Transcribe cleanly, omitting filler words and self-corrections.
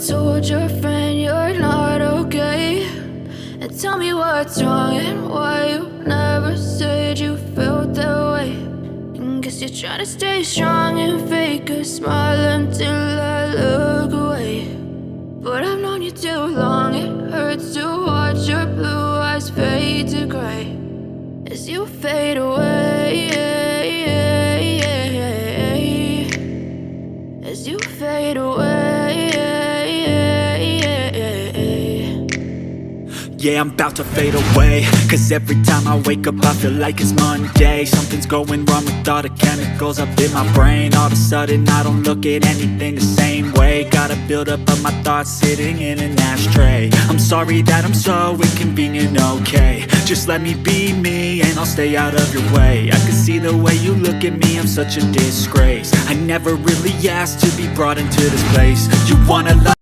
told your friend you're not okay, and tell me what's wrong and why you never said you felt that way. And guess you're trying to stay strong and fake a smile until I look away. But I've known you too long, it hurts to watch your blue eyes fade to gray as you fade away, as you fade away. Yeah, I'm about to fade away, cause every time I wake up I feel like it's Monday. Something's going wrong with all the chemicals up in my brain. All of a sudden I don't look at anything the same way. Got a buildup of my thoughts sitting in an ashtray. I'm sorry that I'm so inconvenient, okay. Just let me be me and I'll stay out of your way. I can see the way you look at me, I'm such a disgrace. I never really asked to be brought into this place. You wanna love